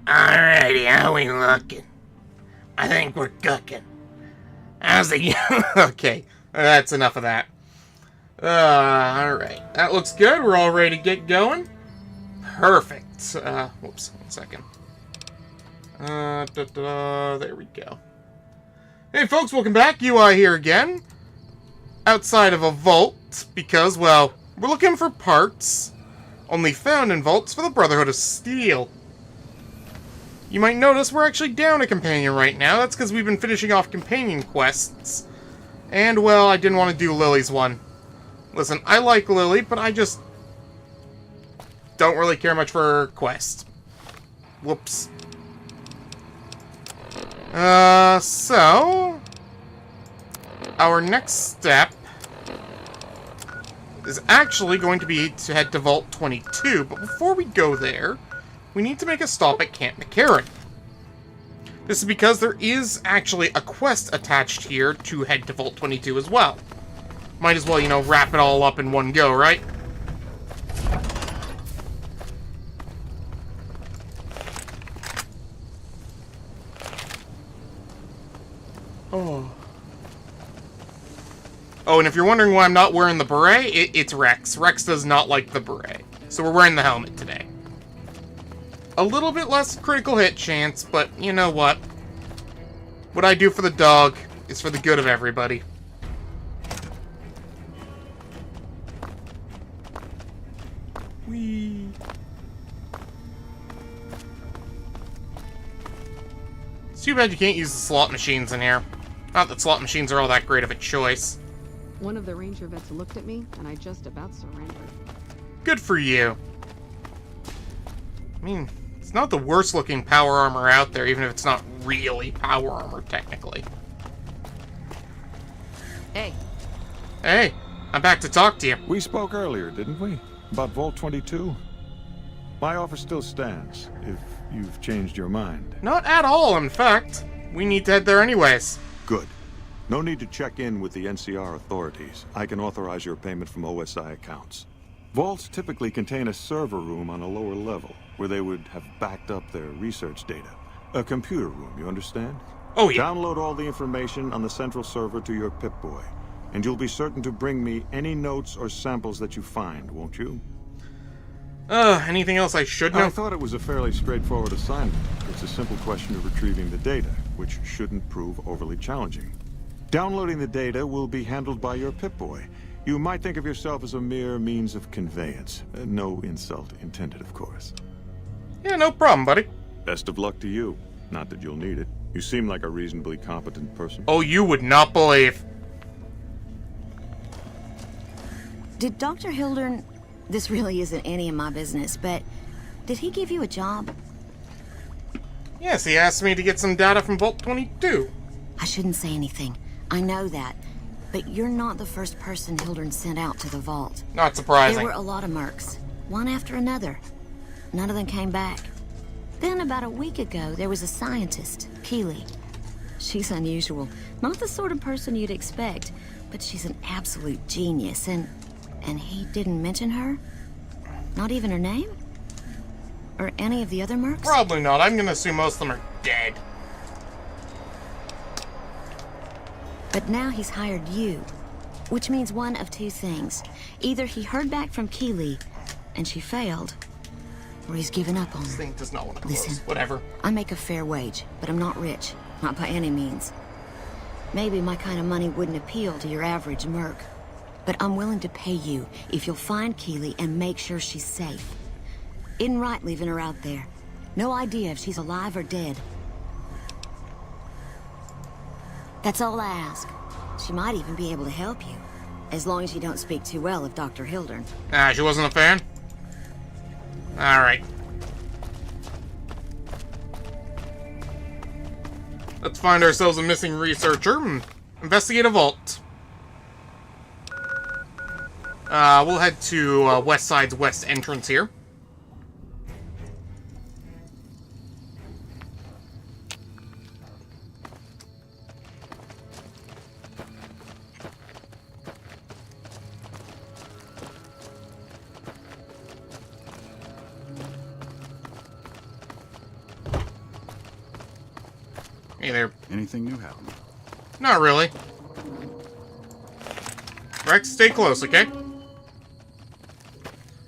Alrighty, how we looking? I think we're cooking. How's the... Okay, that's enough of that. Alright. That looks good. We're all ready to get going. Perfect. Whoops, 1 second. There we go. Hey folks, welcome back. UI here again. Outside of a vault, because, well, we're looking for parts. Only found in vaults for the Brotherhood of Steel. You might notice we're actually down a companion right now. That's because we've been finishing off companion quests. And, well, I didn't want to do Lily's one. Listen, I like Lily, but I just don't really care much for her quest. Whoops. So... Our next step is actually going to be to head to Vault 22, but before we go there, we need to make a stop at Camp McCarran. This is because there is actually a quest attached here to head to Vault 22 as well. Might as well, you know, wrap it all up in one go, right? Oh, and if you're wondering why I'm not wearing the beret, it's Rex. Rex does not like the beret. So we're wearing the helmet today. A little bit less critical hit chance, but you know what? What I do for the dog is for the good of everybody. Whee! It's too bad you can't use the slot machines in here. Not that slot machines are all that great of a choice. One of the ranger vets looked at me, and I just about surrendered. Good for you. I mean, it's not the worst looking power armor out there, even if it's not really power armor, technically. Hey. Hey, I'm back to talk to you. We spoke earlier, didn't we? About Vault 22? My offer still stands, if you've changed your mind. Not at all, in fact. We need to head there anyways. Good. No need to check in with the NCR authorities. I can authorize your payment from OSI accounts. Vaults typically contain a server room on a lower level, where they would have backed up their research data. A computer room, you understand? Oh, yeah. Download all the information on the central server to your Pip-Boy, and you'll be certain to bring me any notes or samples that you find, won't you? Anything else I should know? I thought it was a fairly straightforward assignment. It's a simple question of retrieving the data, which shouldn't prove overly challenging. Downloading the data will be handled by your Pip-Boy. You might think of yourself as a mere means of conveyance. No insult intended, of course. Yeah, no problem, buddy. Best of luck to you. Not that you'll need it. You seem like a reasonably competent person. Oh, you would not believe. Did Dr. Hildern... This really isn't any of my business, but... Did he give you a job? Yes, he asked me to get some data from Vault 22. I shouldn't say anything. I know that. But you're not the first person Hildern sent out to the vault. Not surprising. There were a lot of mercs, one after another. None of them came back. Then about a week ago, there was a scientist, Keeley. She's unusual. Not the sort of person you'd expect, but she's an absolute genius, and he didn't mention her? Not even her name? Or any of the other mercs? Probably not. I'm gonna assume most of them are dead. But now he's hired you, which means one of two things. Either he heard back from Keeley, and she failed, or he's given up on her. This thing does not want to close. Listen, Whatever. I make a fair wage, but I'm not rich. Not by any means. Maybe my kind of money wouldn't appeal to your average merc. But I'm willing to pay you if you'll find Keeley and make sure she's safe. Isn't right leaving her out there. No idea if she's alive or dead. That's all I ask. She might even be able to help you. As long as you don't speak too well of Dr. Hildern. Ah, she wasn't a fan? Alright. Let's find ourselves a missing researcher and investigate a vault. We'll head to West Side's west entrance here. Hey there. Anything new happen? Not really. Rex, stay close, okay?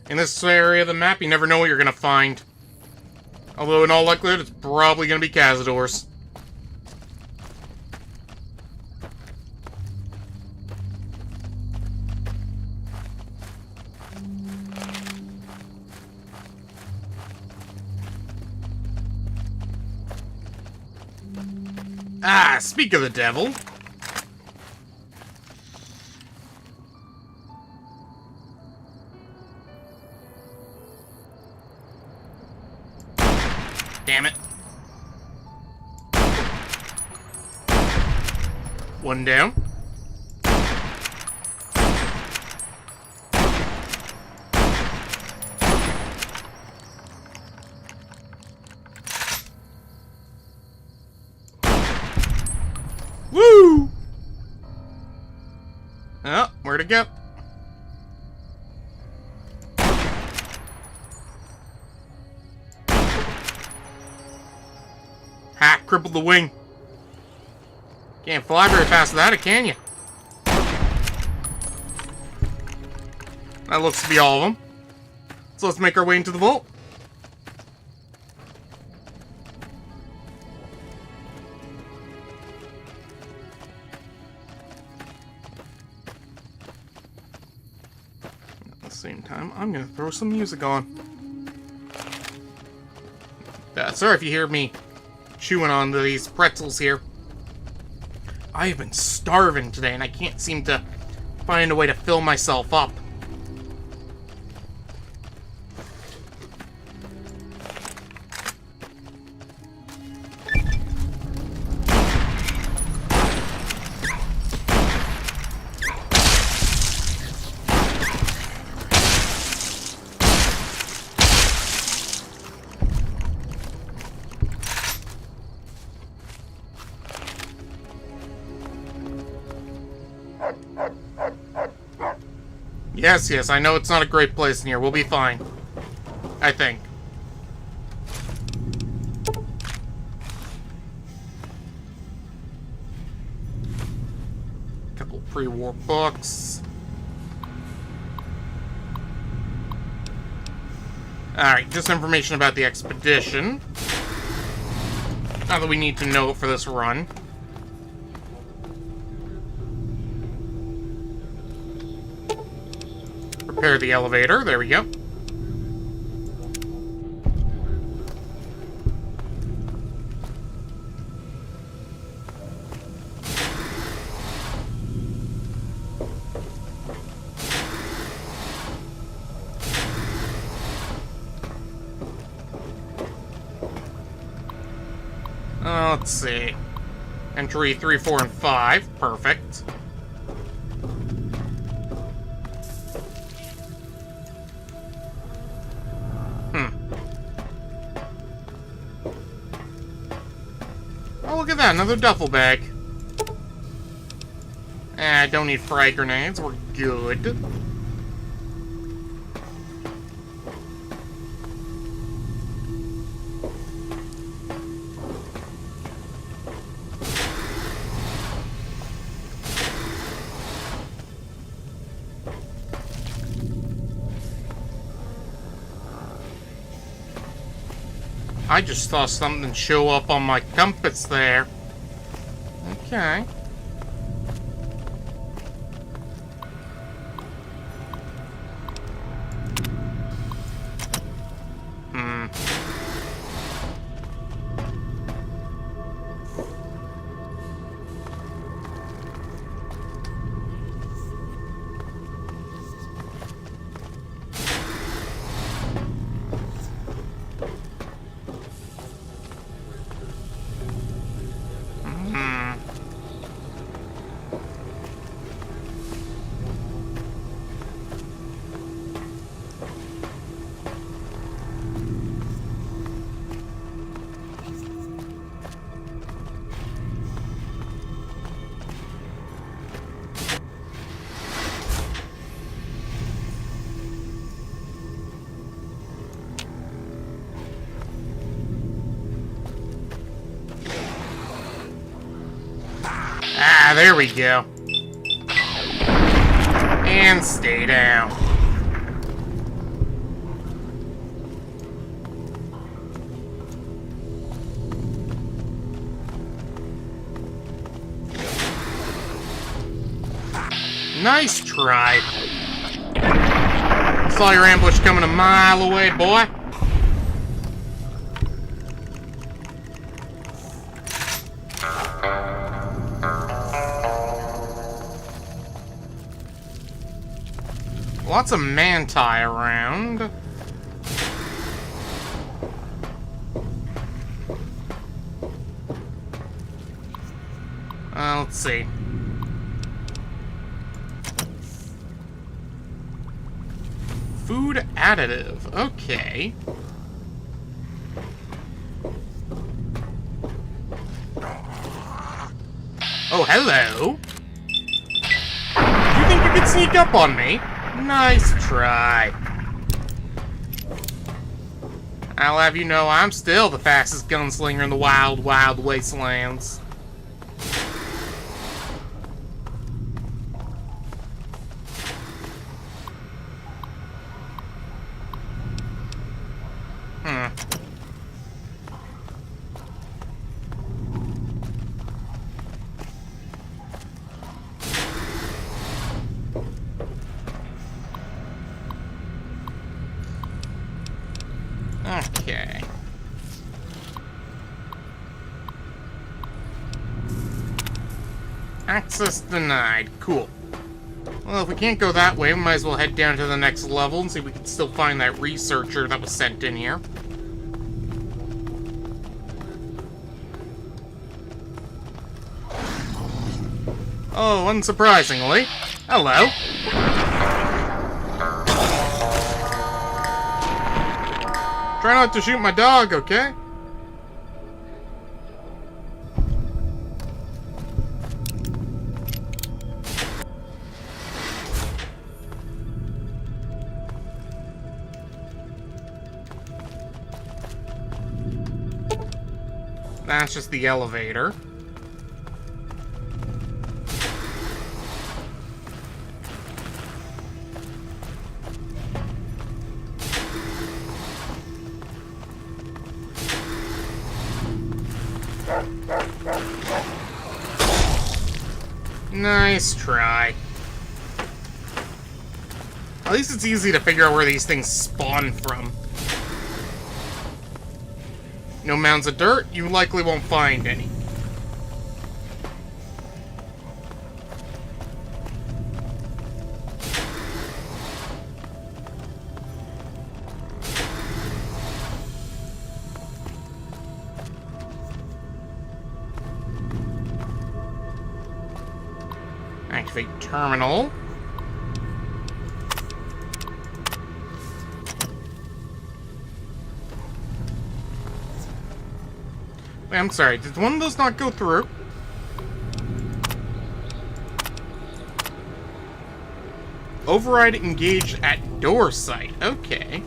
In this area of the map, you never know what you're gonna find. Although, in all likelihood, it's probably gonna be Cazadors. Ah, speak of the devil. Damn it. One down. Woo! Oh, where'd it go? Ha! Crippled the wing. Can't fly very fast without it, can you? That looks to be all of them. So let's make our way into the vault. At the same time, I'm gonna throw some music on. Sorry if you hear me chewing on these pretzels here. I have been starving today, and I can't seem to find a way to fill myself up. Yes, yes, I know it's not a great place in here. We'll be fine. I think. Couple pre-war books. Alright, just information about the expedition. Not that we need to know it for this run. Repair the elevator. There we go. Let's see. Entry 3, 4, and 5. Perfect. Oh, look at that. Another duffel bag. I don't need frag grenades. We're good. I just saw something show up on my compass there. Okay. there we go. And stay down. Nice try. Saw your ambush coming a mile away, boy. Lots of manti around. Let's see. Food additive. Okay. Oh, hello. You think you could sneak up on me? Nice try. I'll have you know I'm still the fastest gunslinger in the wild, wild wastelands. Okay. Access denied. Cool. Well, if we can't go that way, we might as well head down to the next level and see if we can still find that researcher that was sent in here. Oh, unsurprisingly. Hello. Try not to shoot my dog, okay? That's just the elevator. Nice try. At least it's easy to figure out where these things spawn from. No mounds of dirt, you likely won't find any. Activate terminal. Wait, I'm sorry, did one of those not go through? Override engaged at door site. Okay.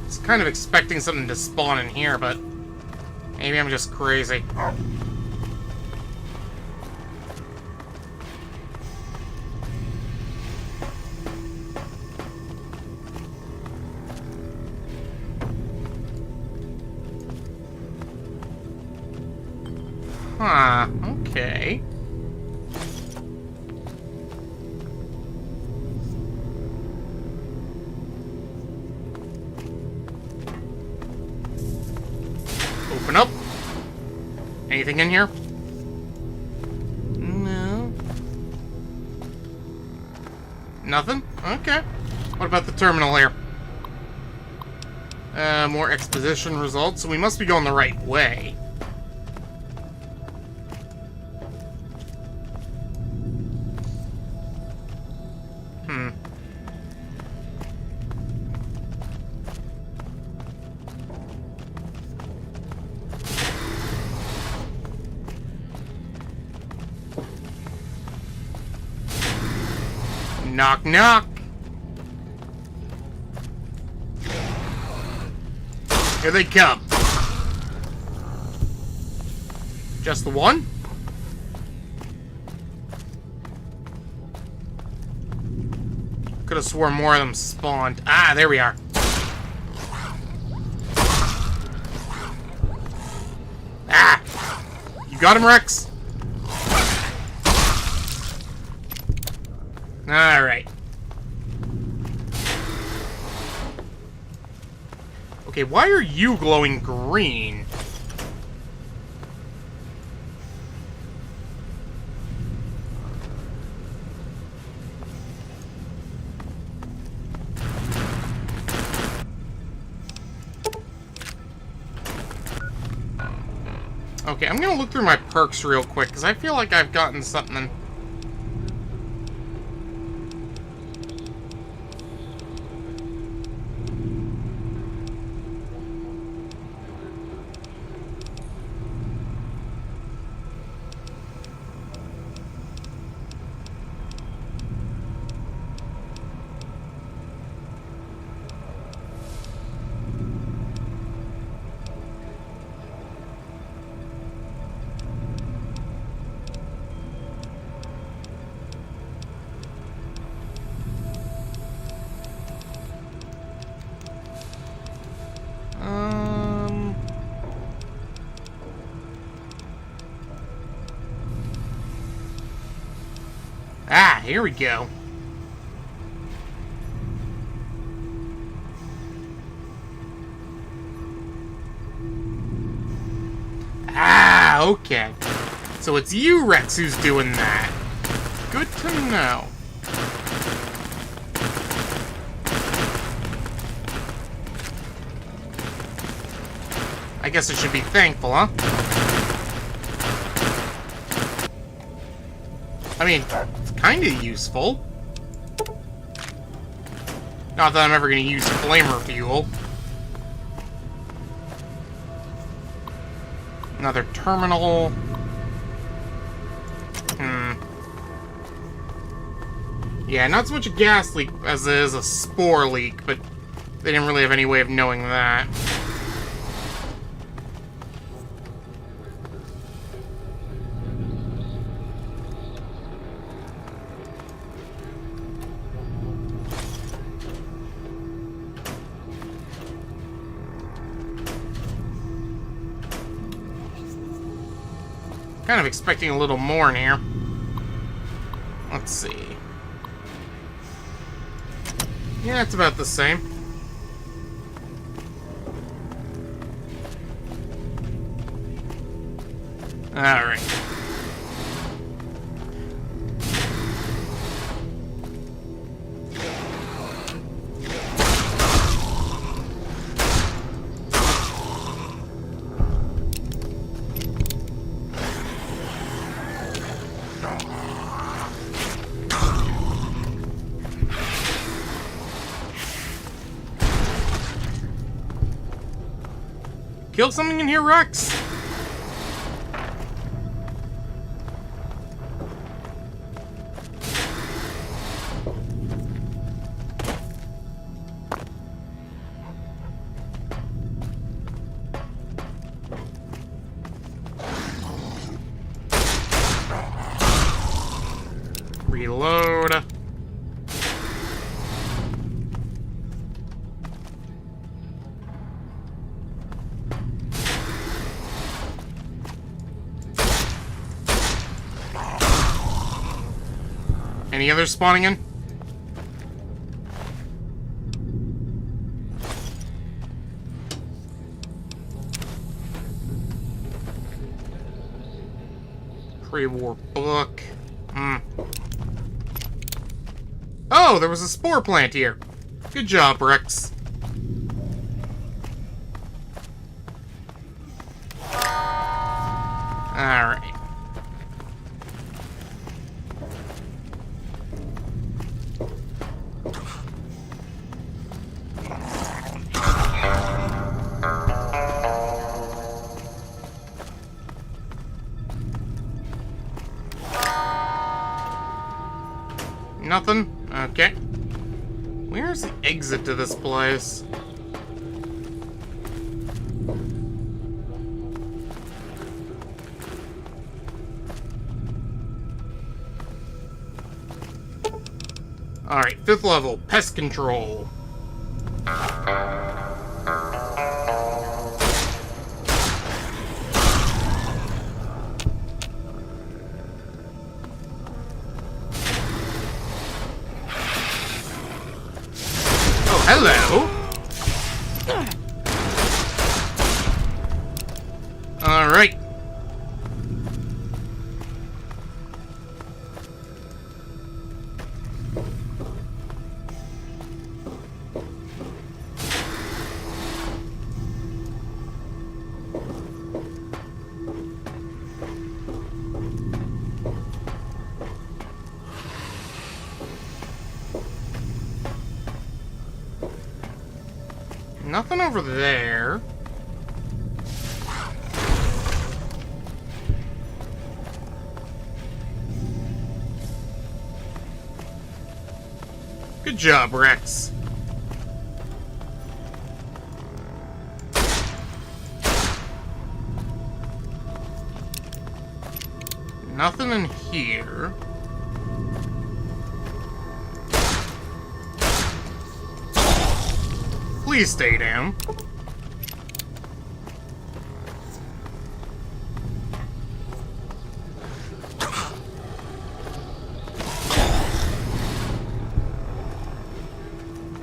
I was kind of expecting something to spawn in here, but maybe I'm just crazy. Huh, okay. Open up. Anything in here? No. Nothing? Okay. What about the terminal here? More exposition results, so we must be going the right way. Knock, knock. Here they come. Just the one? Could have sworn more of them spawned. Ah, there we are. Ah! You got him, Rex? Alright. Okay, why are you glowing green? Okay, I'm gonna look through my perks real quick, because I feel like I've gotten something. Ah, here we go. Ah, okay. So it's you, Rex, who's doing that. Good to know. I guess I should be thankful, huh? I mean, it's kind of useful. Not that I'm ever going to use flamer fuel. Another terminal. Yeah, not so much a gas leak as it is a spore leak, but they didn't really have any way of knowing that. Kind of expecting a little more in here. Let's see. Yeah, it's about the same. Alright. Kill something in here, Rex? Reload. Any others spawning in? Pre-war book. Oh, there was a spore plant here. Good job, Rex. Alright. Nothing? Okay. Where's the exit to this place? Alright, 5th level, pest control. Oh, hello. Alright. Nothing over there. Good job, Rex. Nothing in here. Please stay down.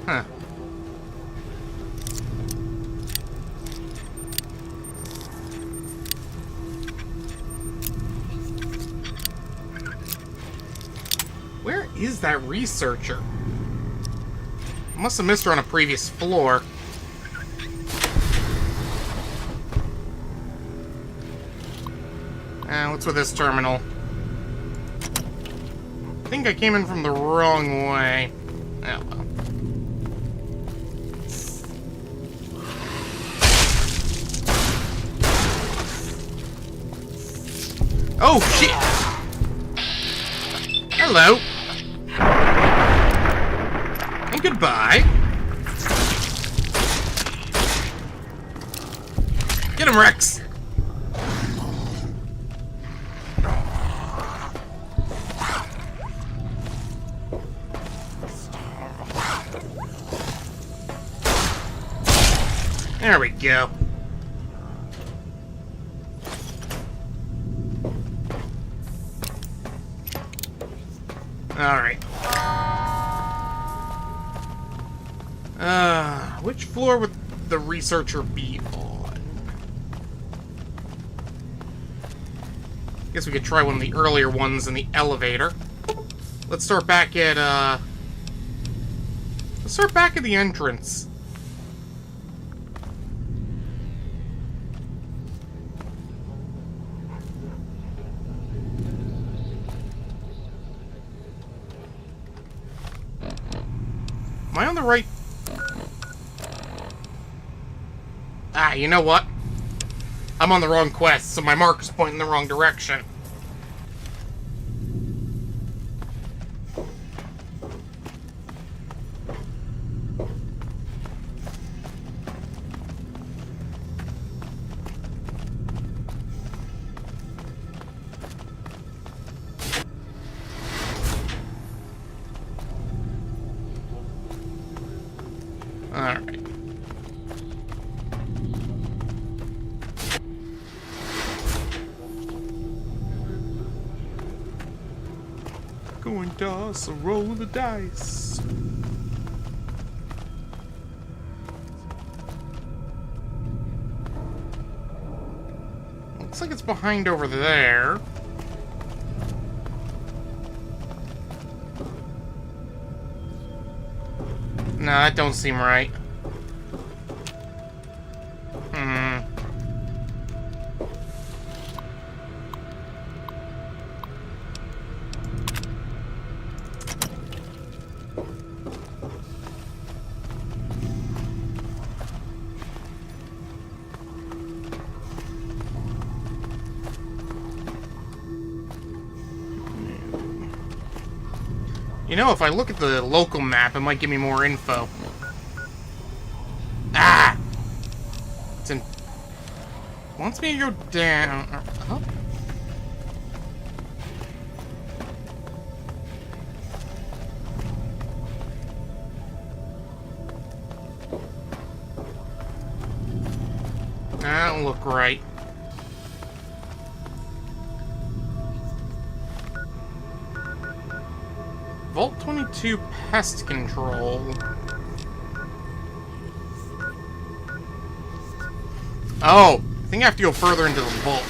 Huh. Where is that researcher? Must have missed her on a previous floor. What's with this terminal? I think I came in from the wrong way. Oh, well. Oh, shit! Hello! And goodbye. Get him, Rex! There we go. Alright. Which floor would the researcher be on? Guess we could try one of the earlier ones in the elevator. Let's start back at, let's start back at the entrance. Am I on the right? Ah, you know what? I'm on the wrong quest, so my marker's pointing in the wrong direction. Alright. Going toss a roll of the dice. Looks like it's behind over there. No, that don't seem right. You know, if I look at the local map, it might give me more info. Ah! It's in... Wants me to go down... Up? That don't look right. Vault 22 pest control. Oh, I think I have to go further into the vault.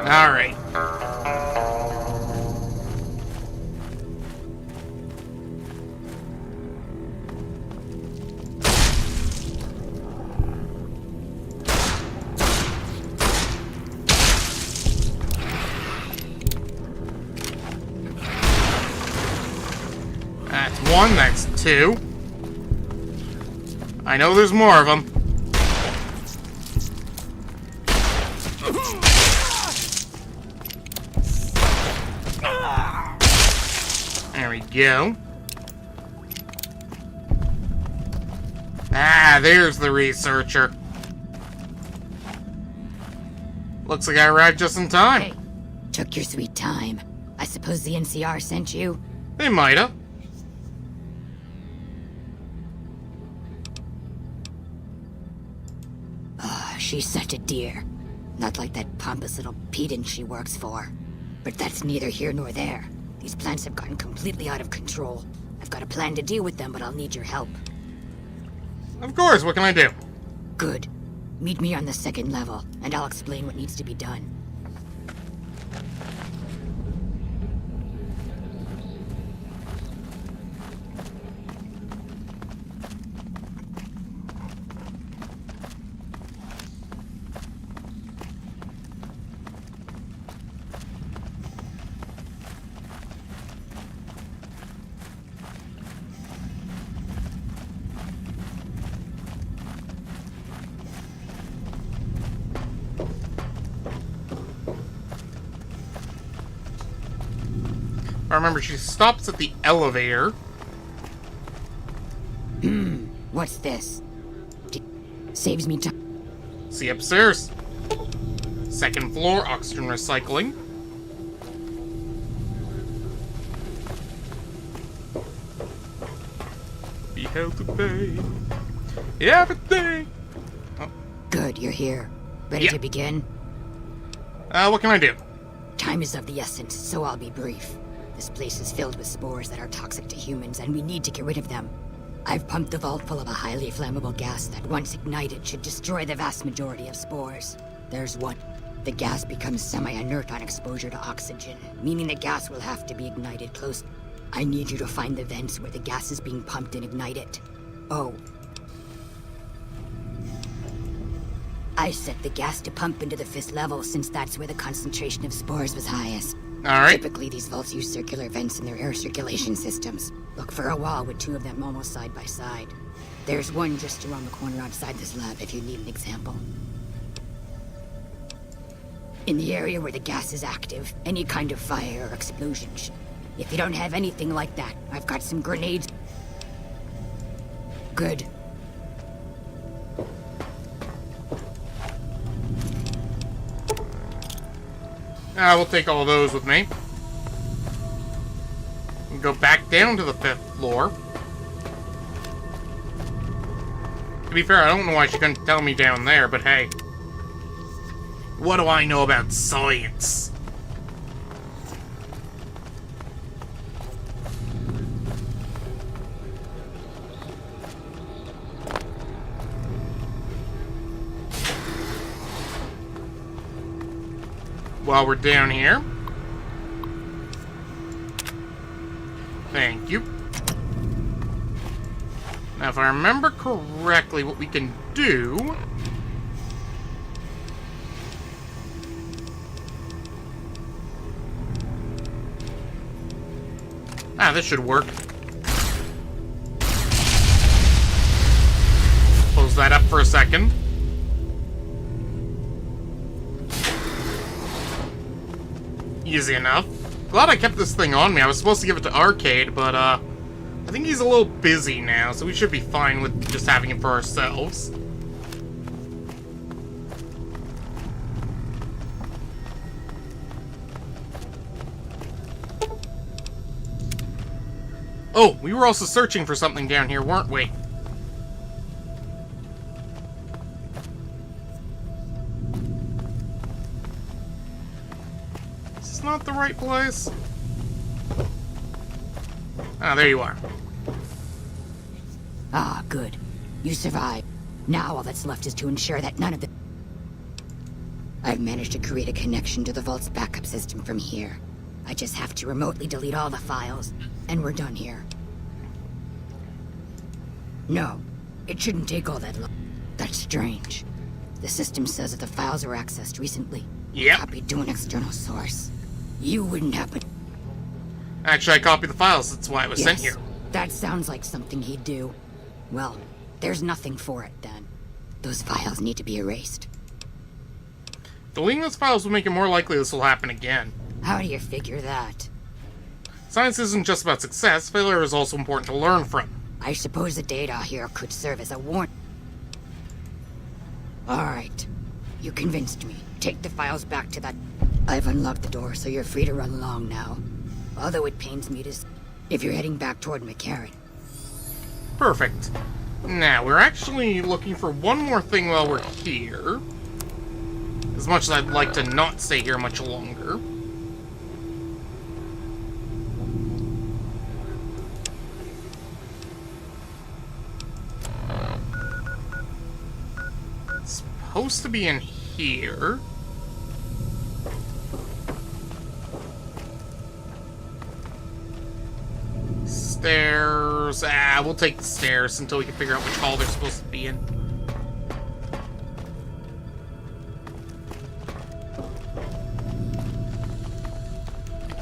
Alright. That's one, that's two. I know there's more of them. There we go. Ah, there's the researcher. Looks like I arrived just in time. Hey, took your sweet time. I suppose the NCR sent you? They mighta. She's such a dear. Not like that pompous little pedant she works for. But that's neither here nor there. These plants have gotten completely out of control. I've got a plan to deal with them, but I'll need your help. Of course, what can I do? Good. Meet me on the second level, and I'll explain what needs to be done. I remember she stops at the elevator. What's this? Saves me time. See upstairs. Second floor, oxygen recycling. Be held to pay everything. Oh. Good, you're here. Ready Yeah. to begin? What can I do? Time is of the essence, so I'll be brief. This place is filled with spores that are toxic to humans, and we need to get rid of them. I've pumped the vault full of a highly flammable gas that, once ignited, should destroy the vast majority of spores. There's one. The gas becomes semi-inert on exposure to oxygen, meaning the gas will have to be ignited close. I need you to find the vents where the gas is being pumped and ignite it. Oh. I set the gas to pump into the 5th level since that's where the concentration of spores was highest. Alright. Typically, these vaults use circular vents in their air circulation systems. Look for a wall with 2 of them almost side by side. There's one just around the corner outside this lab if you need an example. In the area where the gas is active, any kind of fire or explosion should... If you don't have anything like that, I've got some grenades. Good. We'll take all those with me. And go back down to the 5th floor. To be fair, I don't know why she couldn't tell me down there, but hey. What do I know about science? While we're down here. Thank you. Now, if I remember correctly, what we can do... this should work. Close that up for a second. Easy enough. Glad I kept this thing on me. I was supposed to give it to Arcade, but, I think he's a little busy now, so we should be fine with just having it for ourselves. Oh, we were also searching for something down here, weren't we? Is this not the right place? Ah, there you are. Ah, good. You survived. Now all that's left is to ensure that none of the... I've managed to create a connection to the Vault's backup system from here. I just have to remotely delete all the files, and we're done here. No, it shouldn't take all that long. That's strange. The system says that the files were accessed recently. Yep. Copied to an external source. You wouldn't happen... Actually, I copied the files. That's why it was sent Yes, here. that sounds like something he'd do. Well, there's nothing for it then. Those files need to be erased. Deleting those files will make it more likely this will happen again. How do you figure that? Science isn't just about success. Failure is also important to learn from. I suppose the data here could serve as a warning. Alright. You convinced me. Take the files back to that... I've unlocked the door, so you're free to run along now. Although it pains me to... if you're heading back toward McCarran. Perfect. Now, we're actually looking for one more thing while we're here. As much as I'd like to not stay here much longer. It's supposed to be in here. Stairs. Ah, we'll take the stairs until we can figure out which hall they're supposed to be in.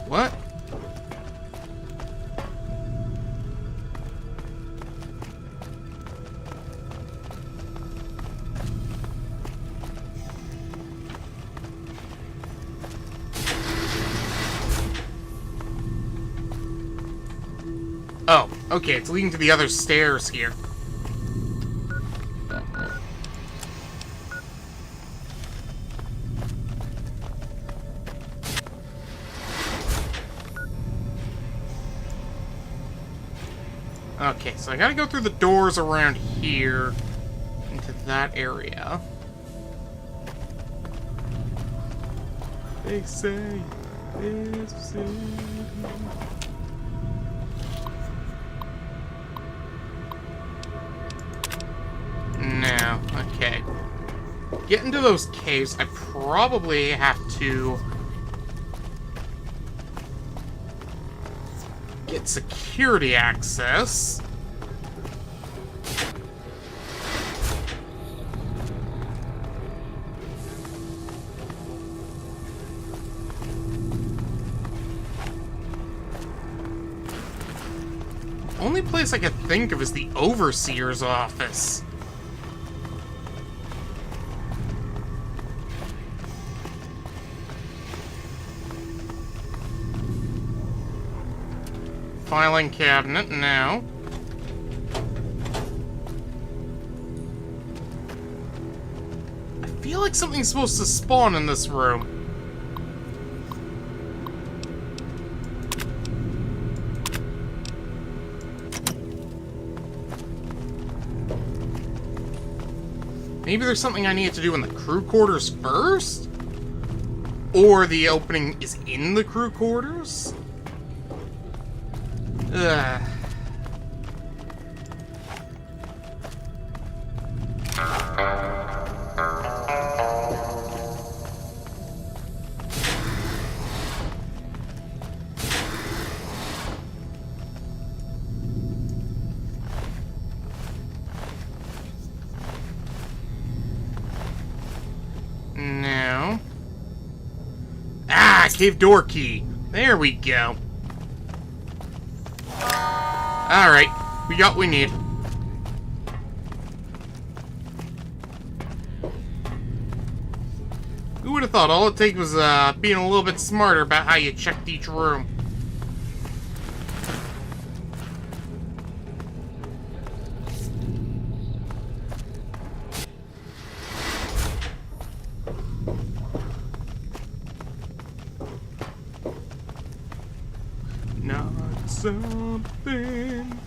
What? Oh, okay, it's leading to the other stairs here. Okay, so I gotta go through the doors around here into that area. They say it's a city. No, okay. Get into those caves, I probably have to get security access. Only place I could think of is the Overseer's office. Filing cabinet now. I feel like something's supposed to spawn in this room. Maybe there's something I need to do in the crew quarters first? Or the opening is in the crew quarters? Ugh. No. Ah, cave door key. There we go. Alright, we got what we need. Who would have have thought all it takes was being a little bit smarter about how you checked each room. Not something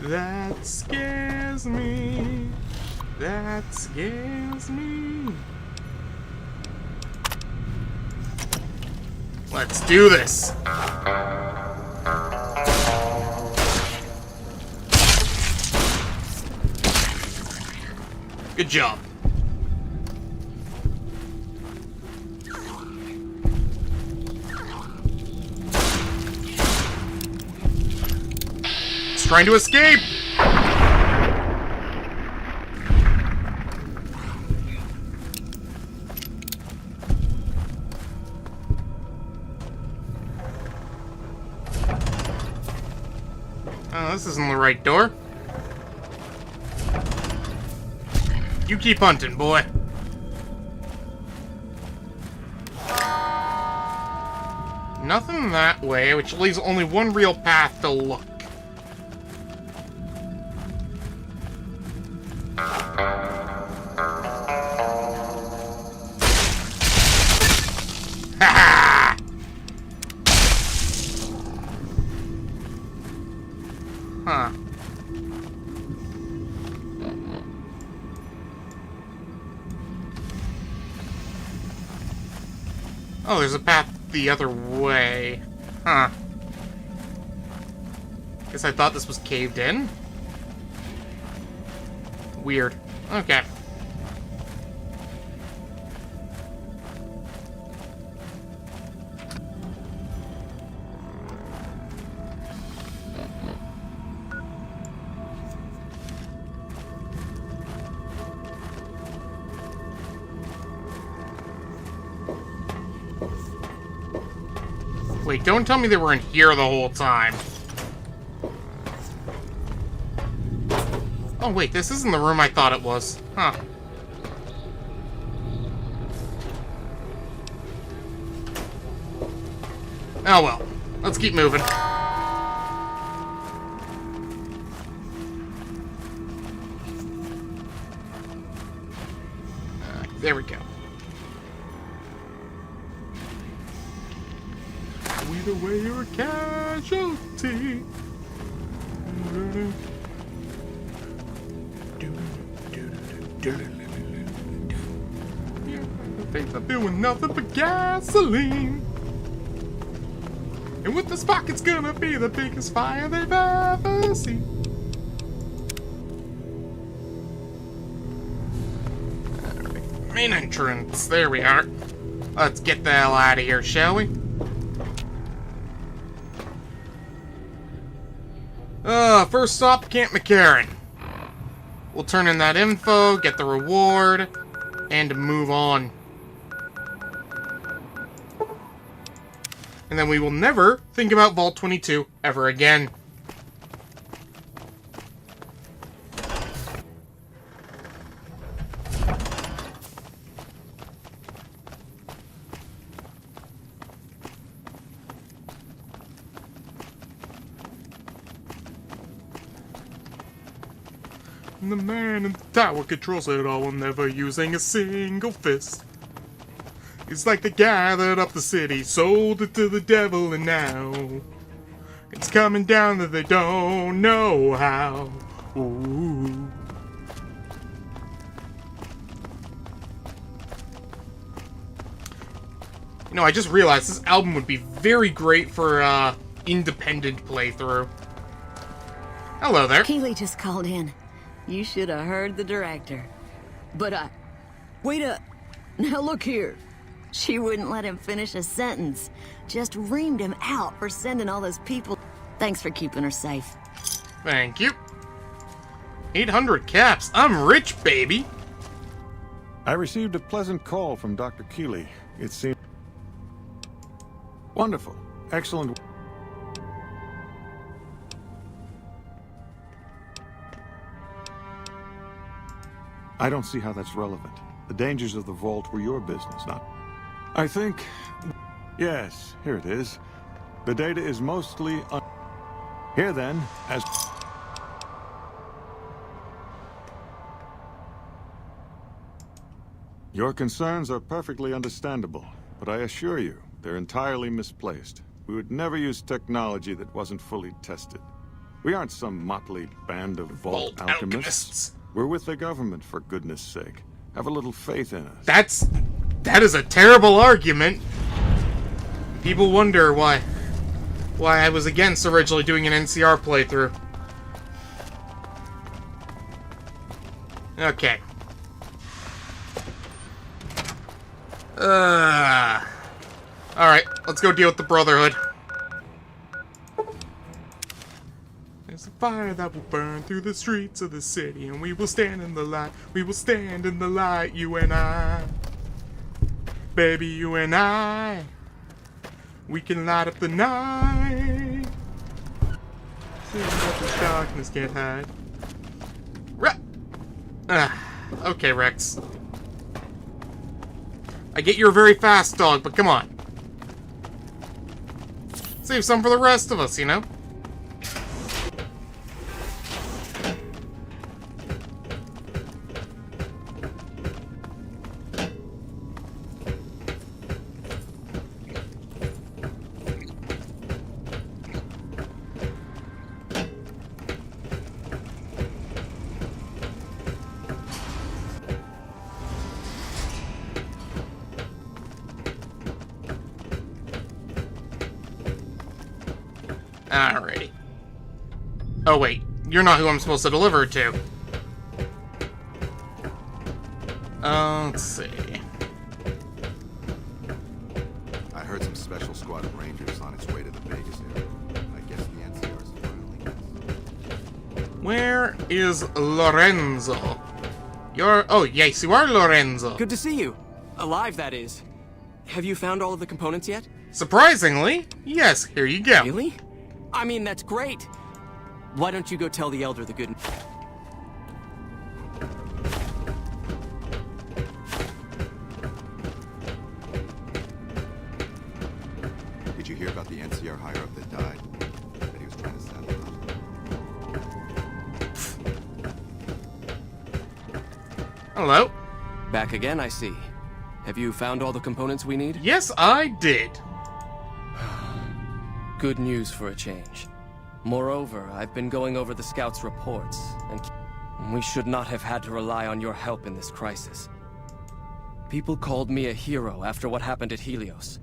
that scares me. That scares me. Let's do this. Good job. It's trying to escape. Oh, this isn't the right door. You keep hunting, boy. Nothing that way, which leaves only one real path to look. Ha! Huh. Oh, there's a path the other way. Huh. Guess I thought this was caved in. Weird. Okay. Wait, don't tell me they were in here the whole time. Oh wait, this isn't the room I thought it was. Huh. Oh well. Let's keep moving. There we go. Either way, you're a casualty. Things I feel with nothing but gasoline. And with this spark, it's gonna be the biggest fire they've ever seen. Alright, main entrance. There we are. Let's get the hell out of here, shall we? First stop, Camp McCarran. We'll turn in that info, get the reward, and move on. And then we will never think about Vault 22 ever again. The man in the tower controls it all, never using a single fist. He's like they gathered up the city, sold it to the devil, and now it's coming down that they don't know how. Ooh. You know, I just realized this album would be very great for independent playthrough. Hello there. Keeley just called in. You should have heard the director. But wait up. Now look here. She wouldn't let him finish a sentence. Just reamed him out for sending all those people. Thanks for keeping her safe. Thank you. 800 caps. I'm rich, baby. I received a pleasant call from Dr. Keeley. It seemed... Wonderful. Excellent. I don't see how that's relevant. The dangers of the vault were your business, not... I think... Yes, here it is. The data is mostly... Here then, as... Your concerns are perfectly understandable, but I assure you, they're entirely misplaced. We would never use technology that wasn't fully tested. We aren't some motley band of vault alchemists. We're with the government, for goodness sake. Have a little faith in us. That is a terrible argument. People wonder why I was against originally doing an NCR playthrough. Okay. Alright, let's go deal with the Brotherhood. There's a fire that will burn through the streets of the city, and we will stand in the light. We will stand in the light, you and I. Baby, you and I. We can light up the night. See what the darkness can't hide. Okay, Rex. I get you're a very fast dog, but come on. Save some for the rest of us, you know? Alrighty. Oh wait, you're not who I'm supposed to deliver it to. Let's see. I heard some special squad of Rangers on its way to the Vegas area. I guess the NCR's finally... Where is Lorenzo? Oh yes, you are Lorenzo. Good to see you. Alive, that is. Have you found all of the components yet? Surprisingly, yes, here you go. Really? I mean, that's great. Why don't you go tell the Elder the good... Did you hear about the NCR higher-up that died? That he was trying to sabotage? Hello. Back again, I see. Have you found all the components we need? Yes, I did. Good news for a change. Moreover, I've been going over the scouts' reports, and we should not have had to rely on your help in this crisis. People called me a hero after what happened at Helios,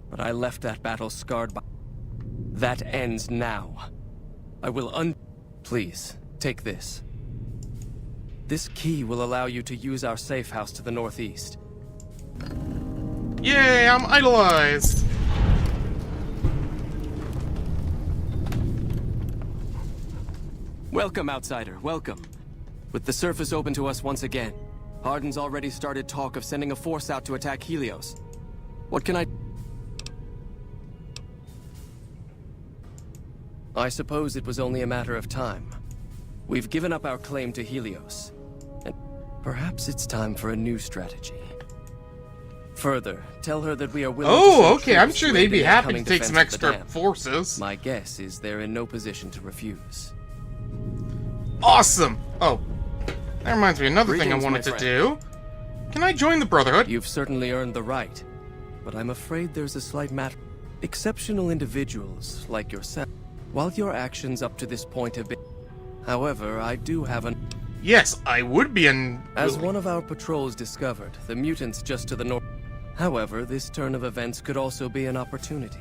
but I left that battle scarred by... That ends now. I will Please, take this. This key will allow you to use our safe house to the northeast. Yay, I'm idolized. Welcome, outsider, welcome. With the surface open to us once again, Hardin's already started talk of sending a force out to attack Helios. What can I suppose it was only a matter of time. We've given up our claim to Helios, and perhaps it's time for a new strategy. Further, tell her that we are willing to send okay, I'm troops sure to they'd aid be in the happy to upcoming take some defense of the extra dam. forces. My guess is they're in no position to refuse. Awesome! Oh, that reminds me of another thing I Greetings, wanted my to friend. do. Can I join the Brotherhood? You've certainly earned the right, but I'm afraid there's a slight matter. Exceptional individuals like yourself, while your actions up to this point have been... However, I do have an... Yes, I would be As one of our patrols discovered, the mutants just to the north... However, this turn of events could also be an opportunity.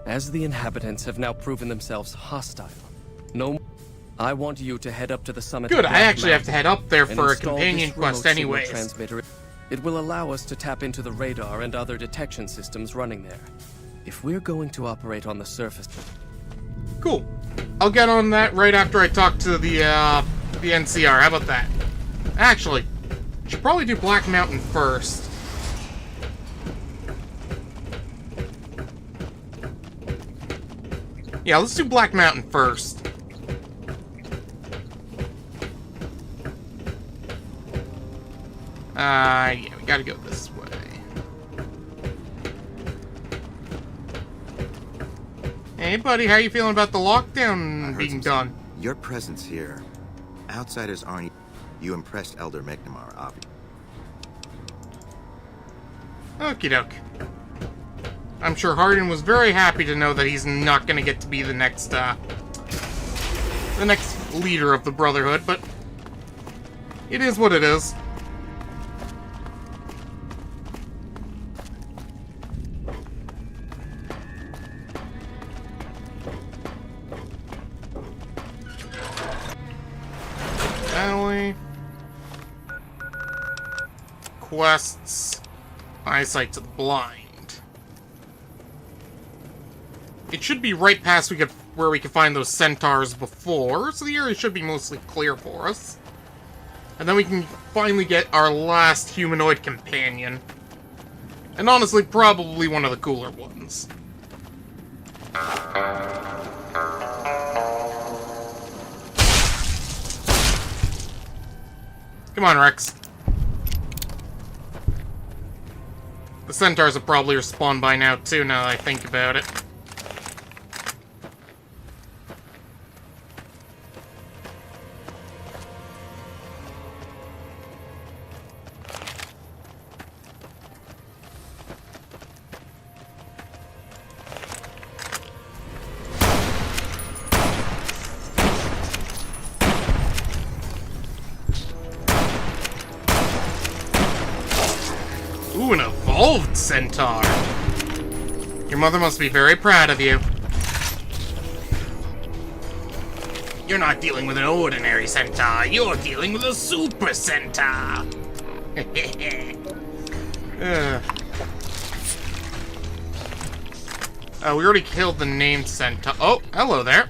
As the inhabitants have now proven themselves hostile, I want you to head up to the summit. Good, of I Black actually have to head up there and for a install companion this quest remote signal anyways. transmitter. It will allow us to tap into the radar and other detection systems running there. If we're going to operate on the surface... Cool. I'll get on that right after I talk to the NCR. How about that? Actually, I should probably do Black Mountain first. Yeah, let's do Black Mountain first. Yeah, we gotta go this way. Hey, buddy, how you feeling about the I lockdown heard being some- done? Your presence here, outsiders aren't. You impressed Elder McNamara, obviously. Okie doke. I'm sure Hardin was very happy to know that he's not gonna get to be the next leader of the Brotherhood, but it is what it is. Alley. Quests. Eyesight to the blind. It should be right past where we could find those centaurs before, so the area should be mostly clear for us. And then we can finally get our last humanoid companion. And honestly, probably one of the cooler ones. Come on, Rex. The centaurs have probably respawned by now, too, now that I think about it. Ooh, an evolved centaur. Your mother must be very proud of you. You're not dealing with an ordinary centaur, you're dealing with a super centaur. Oh, we already killed the named centaur. Oh, hello there.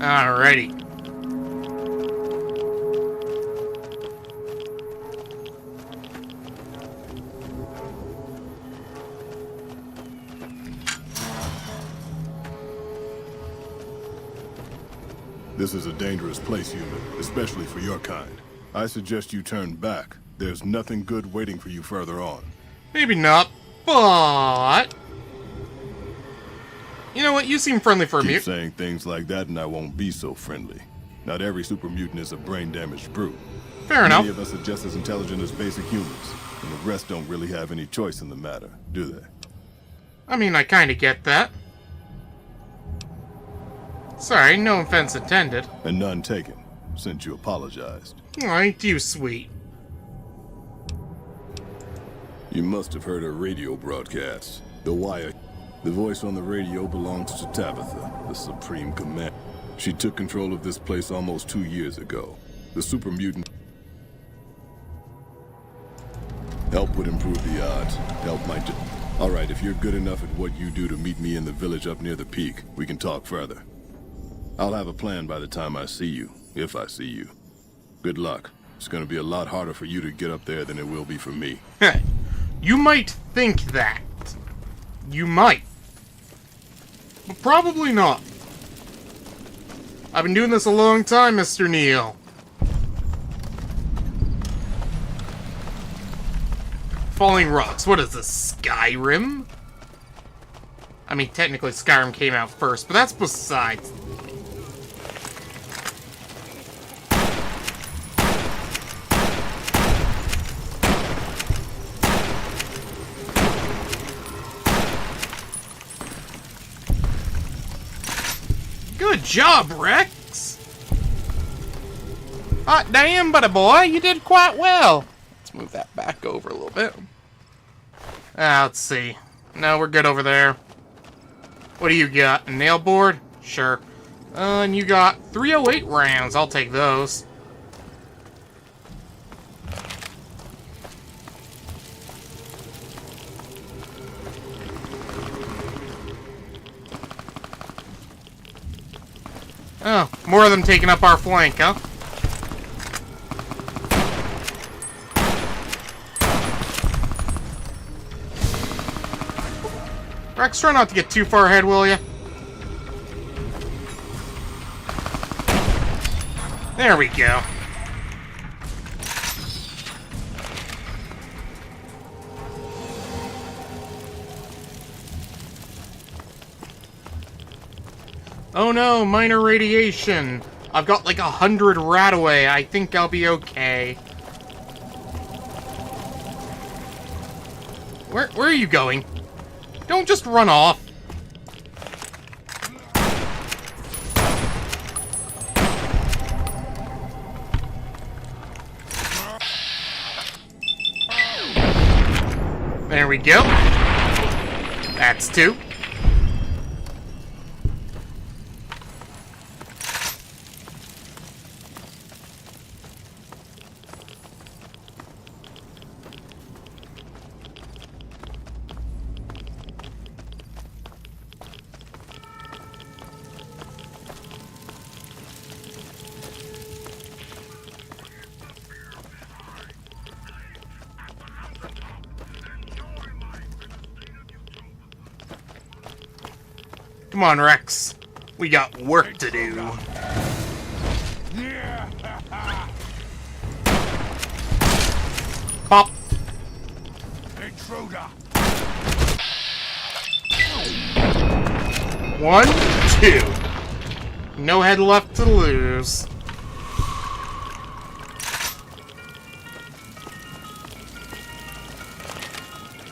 Alrighty. This is a dangerous place, human, especially for your kind. I suggest you turn back. There's nothing good waiting for you further on. Maybe not, but... You know what? You seem friendly for a Keep mute. saying things like that and I won't be so friendly. Not every super mutant is a brain-damaged brute. Fair enough. Many of us are just as intelligent as basic humans, and the rest don't really have any choice in the matter, do they? I mean, I kinda get that. Sorry, no offense intended. And none taken, since you apologized. Oh, ain't you sweet. You must have heard her radio broadcasts. The Wire. The voice on the radio belongs to Tabitha, the Supreme Command. She took control of this place almost 2 years ago. The super mutant... Help would improve the odds. Help might just... Alright, if you're good enough at what you do to meet me in the village up near the peak, we can talk further. I'll have a plan by the time I see you, if I see you. Good luck. It's gonna be a lot harder for you to get up there than it will be for me. You might think that. You might. But probably not. I've been doing this a long time, Mr. Neal. Falling Rocks. What is this, Skyrim? I mean, technically Skyrim came out first, but that's besides. Good job, Rex! Hot damn, buddy boy, you did quite well. Let's move that back over a little bit. Let's see. No, we're good over there. What do you got? A nail board? Sure. And you got 308 rounds. I'll take those. Oh, more of them taking up our flank, huh? Rex, try not to get too far ahead, will ya? There we go. Oh no, minor radiation. I've got like 100 Radaway. I think I'll be okay. Where are you going? Don't just run off. There we go. That's 2. Come on, Rex. We got work to do. Pop. Intruder. 1, 2. No head left to lose.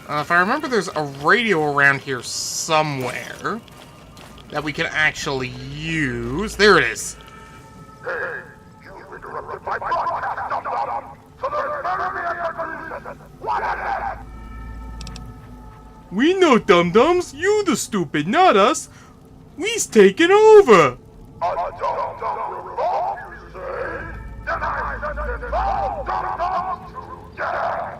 If I remember, there's a radio around here somewhere that we can actually use. There it is. Hey, you interrupted my broadcast, dum-dum! So there's better be a conclusion! What is it? We know, dum-dums. You the stupid, not us. We's taking over. A dum-dum revolt, you say? Then I sentence all dum-dums to death!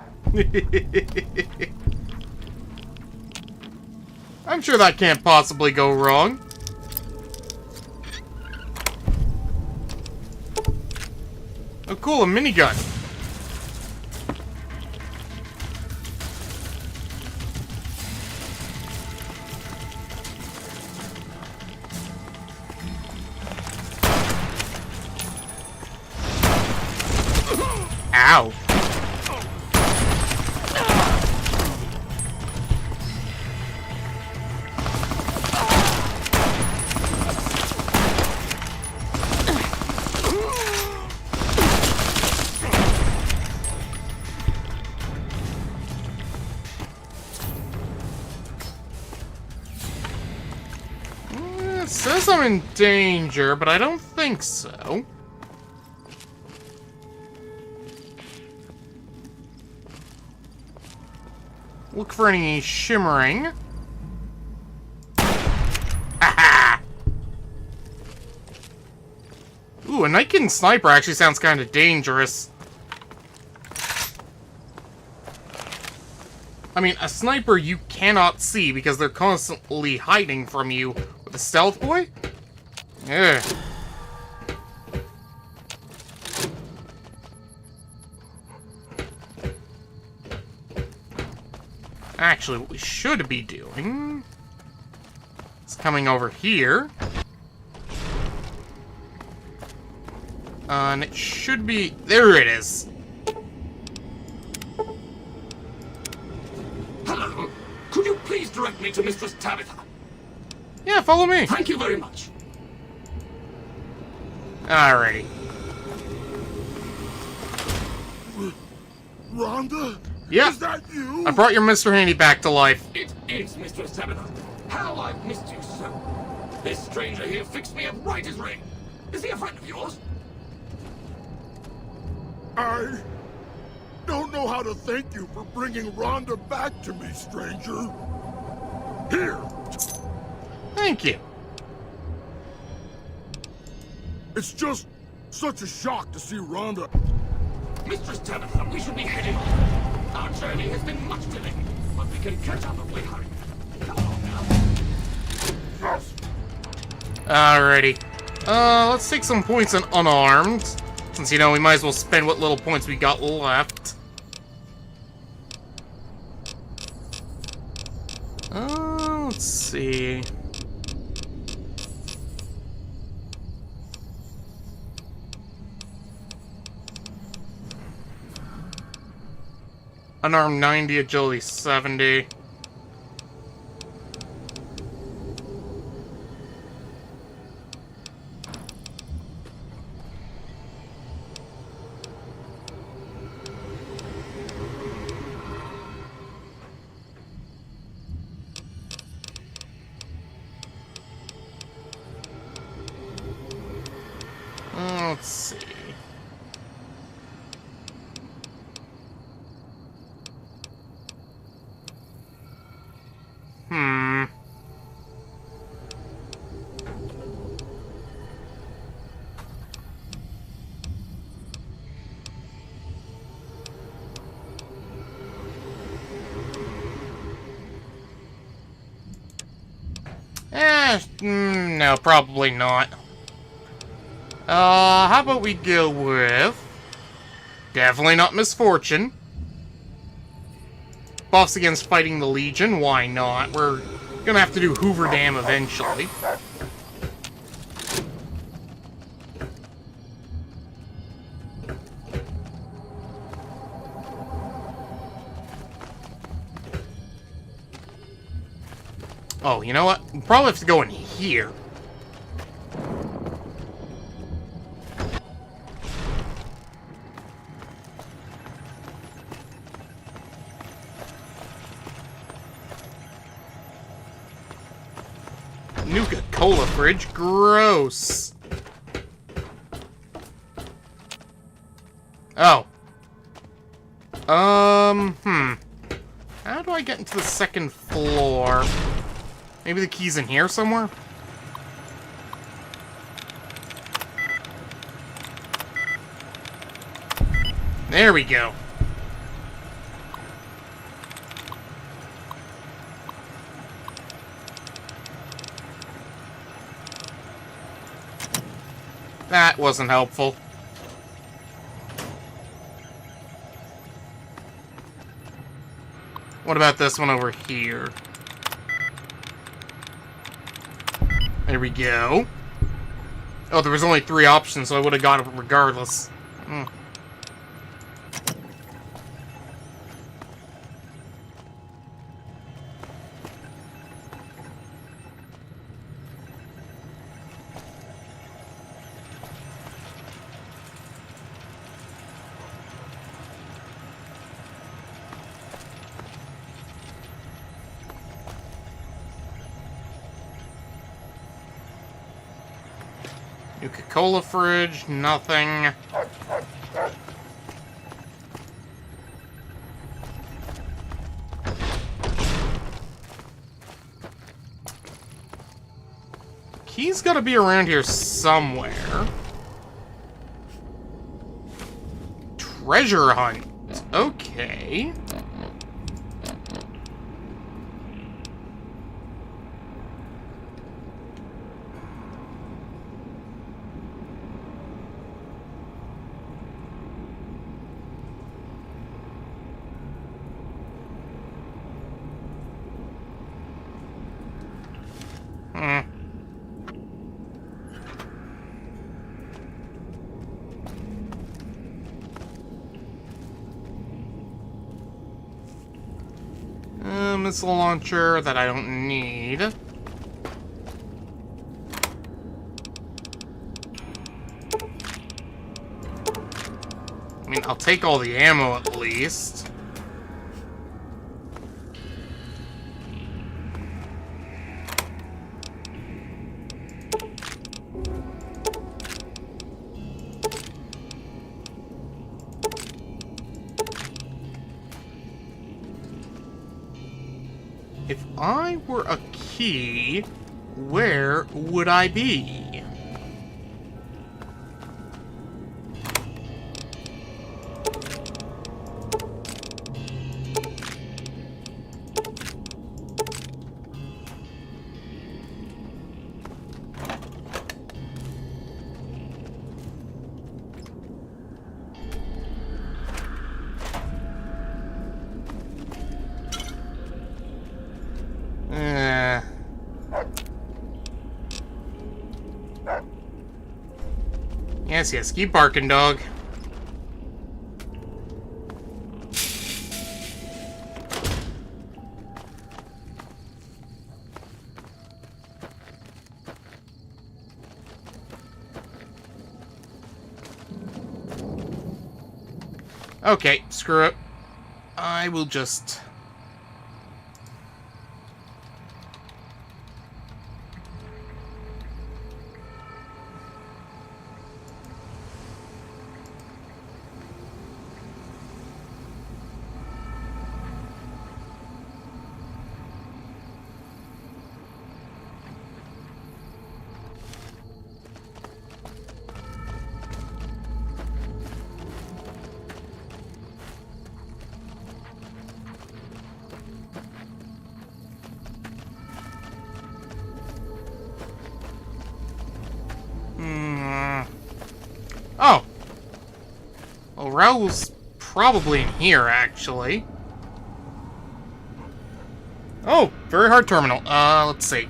I'm sure that can't possibly go wrong. Oh, cool, a minigun. Ow. It says I'm in danger, but I don't think so. Look for any shimmering. Aha! Ooh, a Night-Kitten sniper actually sounds kind of dangerous. I mean, a sniper you cannot see because they're constantly hiding from you. With a stealth boy? Ugh. Actually, what we should be doing is coming over here. And it should be... There it is. Hello. Could you please direct me to Mistress Tabitha? Yeah, follow me. Thank you very much. Alrighty. Rhonda? Yeah. Is that you? I brought your Mr. Handy back to life. It is Mistress Tabitha. How I've missed you so. This stranger here fixed me up right as rain. Is he a friend of yours? I don't know how to thank you for bringing Rhonda back to me, stranger. Here. Thank you. It's just such a shock to see Rhonda. Mistress Tabitha, we should be heading on. Our journey has been much delayed, but we can catch up if we hurry. Come on now. Yes. Alrighty. Let's take some points in unarmed. Since, you know, we might as well spend what little points we got left. Let's see. Unarmed 90, agility 70. Let's see. No, probably not. How about we go with... Definitely not Misfortune. Buffs against fighting the Legion, why not? We're gonna have to do Hoover Dam eventually. Oh, you know what? We'll probably have to go in here. Nuka-Cola fridge? Gross. Oh. How do I get into the second floor? Maybe the key's in here somewhere? There we go. That wasn't helpful. What about this one over here? There we go. Oh, there was only 3 options, so I would have got it regardless. Nuka-Cola fridge, nothing. Key's gotta be around here somewhere. Treasure hunt. Okay. Missile launcher that I don't need. I mean, I'll take all the ammo at least. If I were a key, where would I be? Yes, keep barking, dog. Okay, screw it. I will just... Oh. Well, Raul's probably in here, actually. Oh, very hard terminal. Let's see.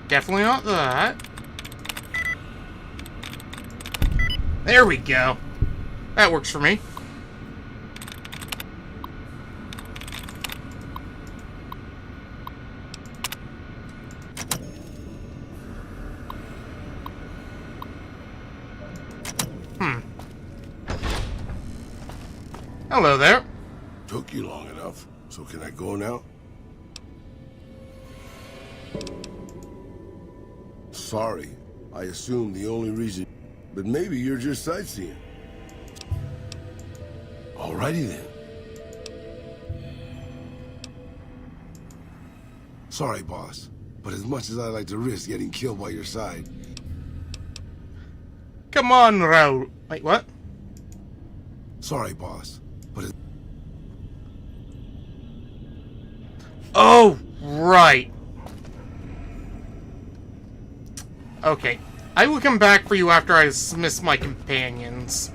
Definitely not that. There we go. That works for me. Hello there. Took you long enough, so can I go now? Sorry, I assumed the only reason... But maybe you're just sightseeing. Alrighty then. Sorry, boss, but as much as I like to risk getting killed by your side... Come on, Raul. Wait, what? Sorry, boss, but... Oh, right. Okay. I will come back for you after I dismiss my companions.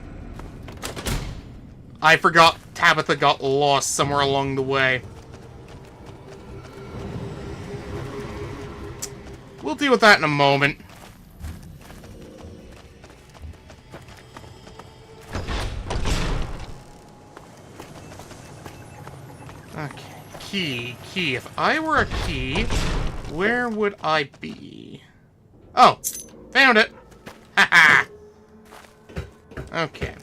I forgot Tabitha got lost somewhere along the way. We'll deal with that in a moment. Okay. Key. If I were a key, where would I be? Oh, found it. Haha. Okay.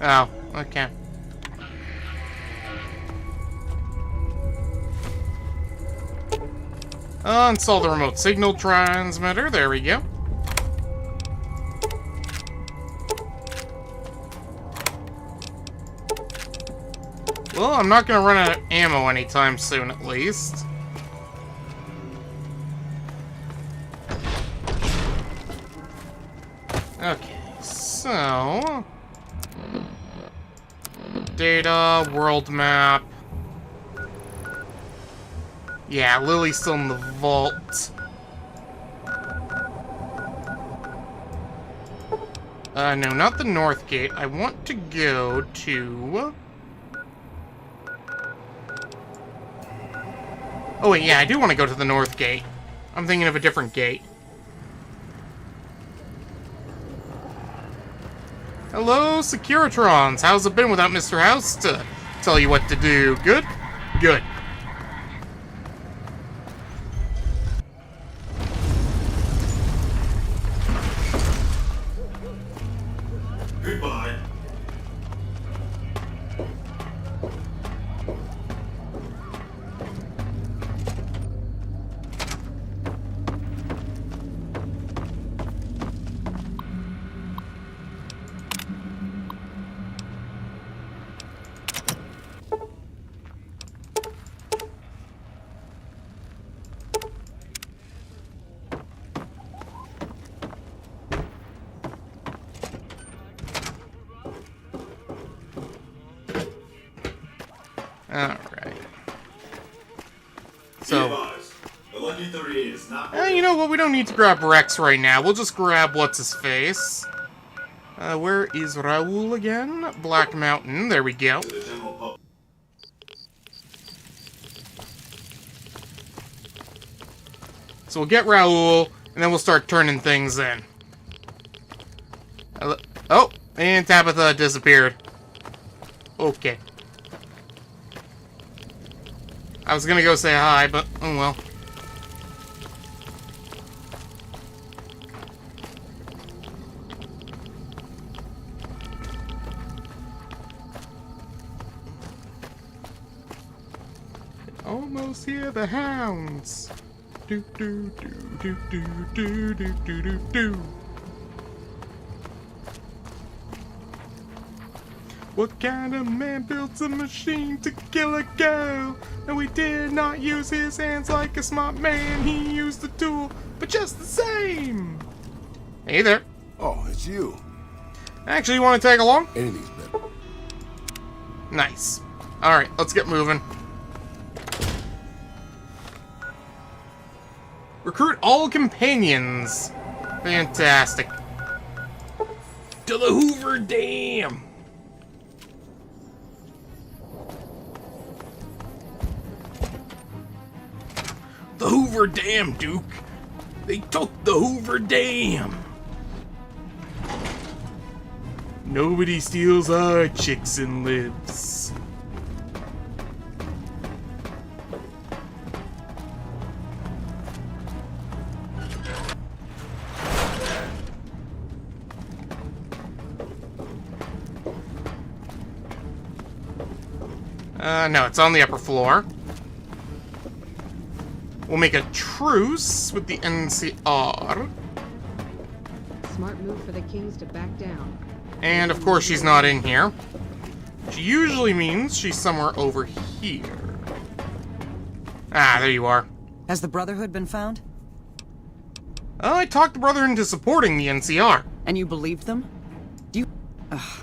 Oh, okay. Install the remote signal transmitter. There we go. Well, I'm not gonna run out of ammo anytime soon, at least. Okay, so... Data, world map... Yeah, Lily's still in the vault. No, not the north gate. I want to go to... Oh wait, yeah, I do want to go to the north gate. I'm thinking of a different gate. Hello, Securitrons. How's it been without Mr. House to tell you what to do? Good? Good. Goodbye. Alright. So... you know what? We don't need to grab Rex right now. We'll just grab what's-his-face. Where is Raul again? Black Mountain. There we go. So we'll get Raul, and then we'll start turning things in. Oh, and Tabitha disappeared. Okay. I was gonna go say hi, but oh well. almost hear the hounds. Do do do do do do do do do do. What kind of man builds a machine to kill a girl? No, he did not use his hands like a smart man. He used the tool, but just the same. Hey there. Oh, it's you. Actually, you want to tag along? Anything's better. Nice. Alright, let's get moving. Recruit all companions. Fantastic. To the Hoover Dam. The Hoover Dam, Duke. They took the Hoover Dam. Nobody steals our chicks and lives. No, it's on the upper floor. We'll make a truce with the NCR. Smart move for the Kings to back down. And of course she's not in here. Which usually means she's somewhere over here. Ah, there you are. Has the Brotherhood been found? I talked the Brotherhood into supporting the NCR. And you believed them?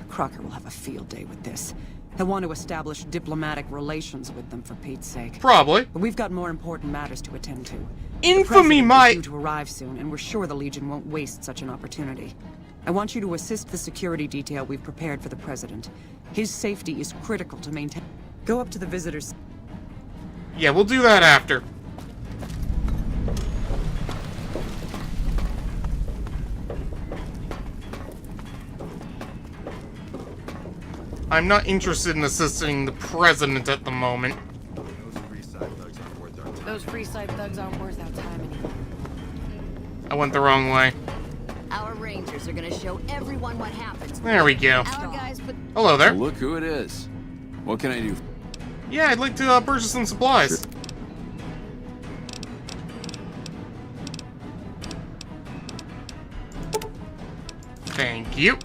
Crocker will have a field day with this. He'll want to establish diplomatic relations with them, for Pete's sake. Probably. But we've got more important matters to attend to. Infamy might due to arrive soon, and we're sure the Legion won't waste such an opportunity. I want you to assist the security detail we've prepared for the President. His safety is critical to maintain. Go up to the visitors. Yeah, we'll do that after. I'm not interested in assisting the President at the moment. Those Freeside thugs aren't worth our time anymore. I went the wrong way. Our Rangers are gonna show everyone what happens. There we go. Our guys put... Hello there. Well, look who it is. What can I do? Yeah, I'd like to purchase some supplies. Thank you.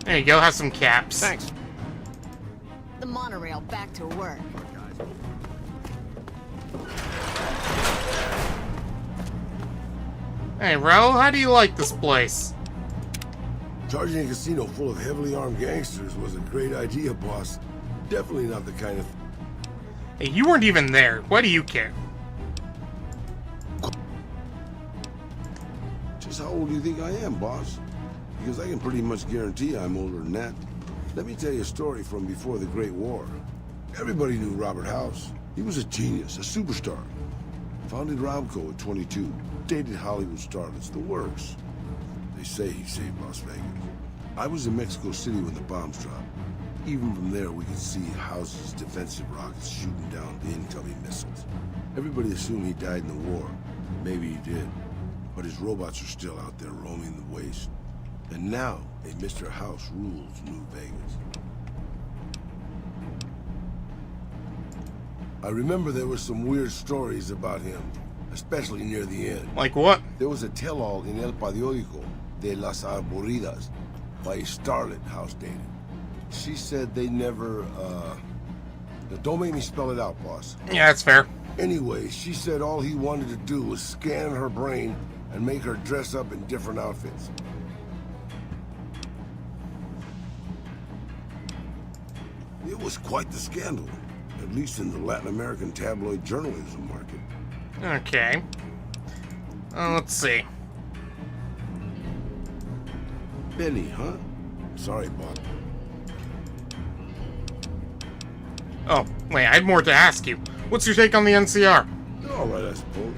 There you go, have some caps. Thanks. The monorail back to work. Hey, Raul, how do you like this place? Charging a casino full of heavily armed gangsters was a great idea, boss. Definitely not the kind of... Hey, you weren't even there. Why do you care? Just how old do you think I am, boss? Because I can pretty much guarantee I'm older than that. Let me tell you a story from before the Great War. Everybody knew Robert House. He was a genius, a superstar. Founded Romco at 22. Dated Hollywood starlets, the works. They say he saved Las Vegas. I was in Mexico City when the bombs dropped. Even from there, we could see House's defensive rockets shooting down the incoming missiles. Everybody assumed he died in the war. Maybe he did. But his robots are still out there roaming the waste. And now, a Mr. House rules New Vegas. I remember there were some weird stories about him, especially near the end. Like what? There was a tell-all in El Periódico de las Arboridas by a starlet House dated. She said they never, don't make me spell it out, boss. Yeah, that's fair. Anyway, she said all he wanted to do was scan her brain and make her dress up in different outfits. It was quite the scandal, at least in the Latin American tabloid journalism market. Okay. Let's see. Benny, huh? Sorry, Bob. Oh, wait, I had more to ask you. What's your take on the NCR? They're all right, I suppose.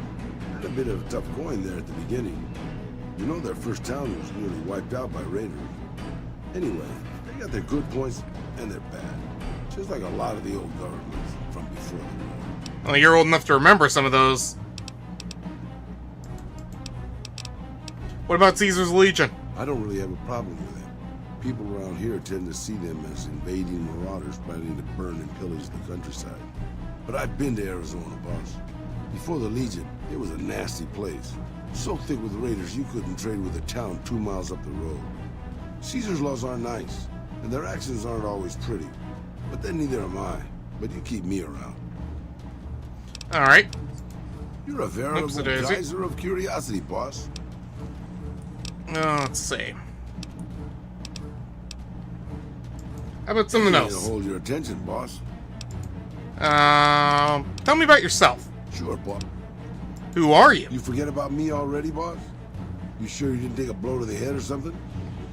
Had a bit of a tough going there at the beginning. You know, their first town was nearly wiped out by raiders. Anyway, they got their good points and their bad. Just like a lot of the old governments from before the war. Well, you're old enough to remember some of those. What about Caesar's Legion? I don't really have a problem with it. People around here tend to see them as invading marauders planning to burn and pillage the countryside. But I've been to Arizona, boss. Before the Legion, it was a nasty place. So thick with raiders, you couldn't trade with a town 2 miles up the road. Caesar's laws aren't nice, and their actions aren't always pretty. But then neither am I. But you keep me around. Alright. You're a veritable geyser of curiosity, boss. Let's see. How about something else? To hold your attention, boss. Tell me about yourself. Sure, boss. Who are you? You forget about me already, boss? You sure you didn't take a blow to the head or something?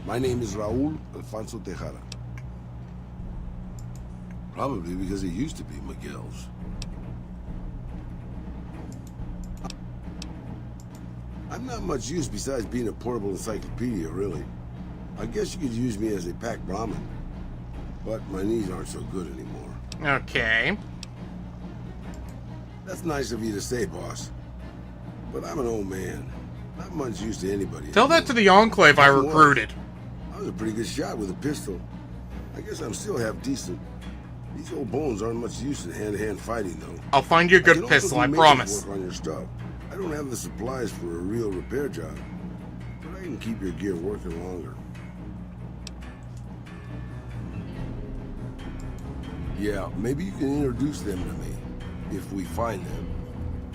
My name is Raul Alfonso Tejada. Probably because it used to be Miguel's. I'm not much use besides being a portable encyclopedia, really. I guess you could use me as a pack Brahmin. But my knees aren't so good anymore. Okay. That's nice of you to say, boss. But I'm an old man. Not much use to anybody. Tell that to the Enclave I recruited. I was a pretty good shot with a pistol. I guess I'm still half decent. These old bones aren't much use in hand-to-hand fighting, though. I'll find you a good pistol, I promise. Work on your stuff. I don't have the supplies for a real repair job, but I can keep your gear working longer. Yeah, maybe you can introduce them to me, if we find them,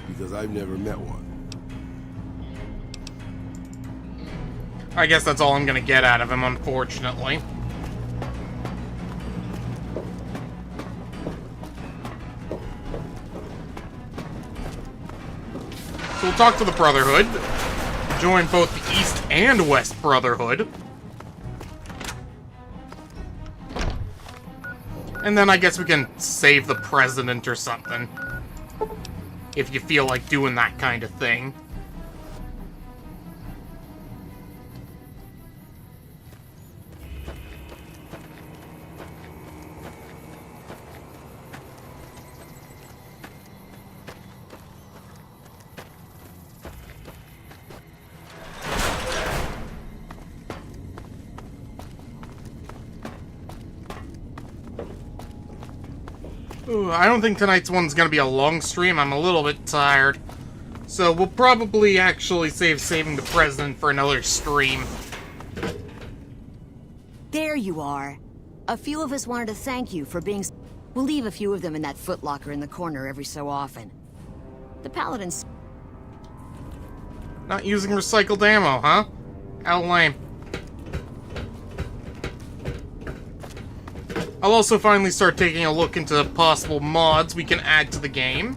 because I've never met one. I guess that's all I'm gonna get out of him, unfortunately. So we'll talk to the Brotherhood. Join both the East and West Brotherhood. And then I guess we can save the President or something. If you feel like doing that kind of thing. Ooh, I don't think tonight's one's gonna be a long stream. I'm a little bit tired. So we'll probably actually save saving the President for another stream. There you are. A few of us wanted to thank you for being... We'll leave a few of them in that footlocker in the corner every so often. The Paladins... Not using recycled ammo, huh? How lame. I'll also finally start taking a look into possible mods we can add to the game.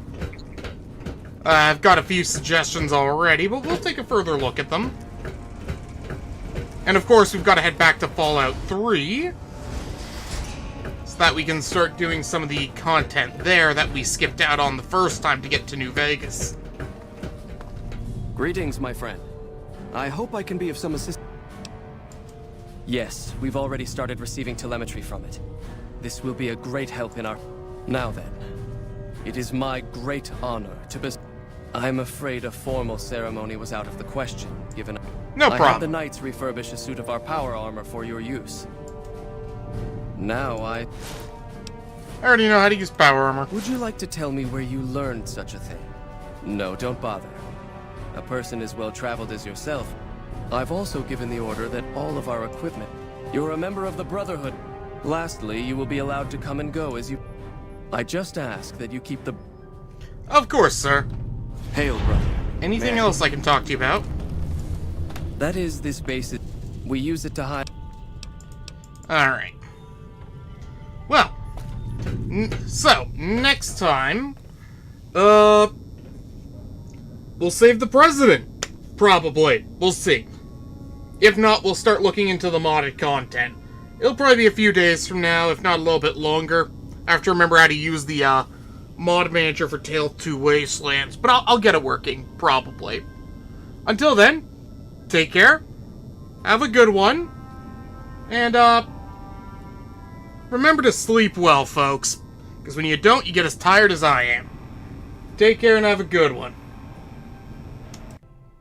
I've got a few suggestions already, but we'll take a further look at them. And of course, we've got to head back to Fallout 3, so that we can start doing some of the content there that we skipped out on the first time to get to New Vegas. Greetings, my friend. I hope I can be of some assistance. Yes, we've already started receiving telemetry from it. This will be a great help in our... Now then, it is my great honor to I'm afraid a formal ceremony was out of the question, given... No problem. I had the Knights refurbish a suit of our power armor for your use. Now I already know how to use power armor. Would you like to tell me where you learned such a thing? No, don't bother. A person as well-traveled as yourself. I've also given the order that all of our equipment... You're a member of the Brotherhood. Lastly, you will be allowed to come and go as you... I just ask that you keep the... Of course, sir. Hail, brother. Anything else I can talk to you about? That is, this base is... We use it to hide... Alright. Well. So, next time... We'll save the President. Probably. We'll see. If not, we'll start looking into the modded content. It'll probably be a few days from now, if not a little bit longer. I have to remember how to use the mod manager for Tale 2 Wastelands, but I'll get it working, probably. Until then, take care, have a good one, and remember to sleep well, folks, because when you don't, you get as tired as I am. Take care and have a good one.